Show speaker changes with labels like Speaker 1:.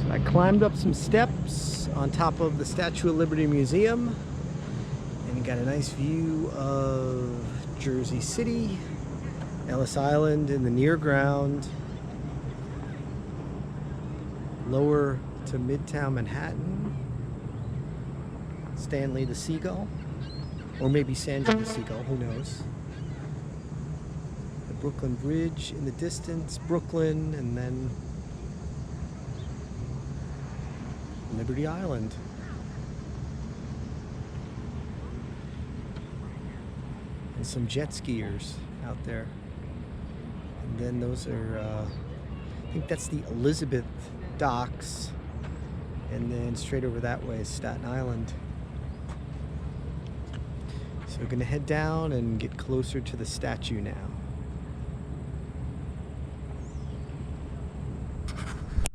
Speaker 1: So I climbed up some steps on top of the Statue of Liberty Museum and got a nice view of Jersey City, Ellis Island in the near ground, lower to Midtown Manhattan, Stanley the Seagull, or maybe Sandra the Seagull, who knows. The Brooklyn Bridge in the distance, Brooklyn, and then Liberty Island. And some jet skiers out there. And then those are, I think that's the Elizabeth Docks. And then straight over that way is Staten Island. So we're gonna head down and get closer to the statue now.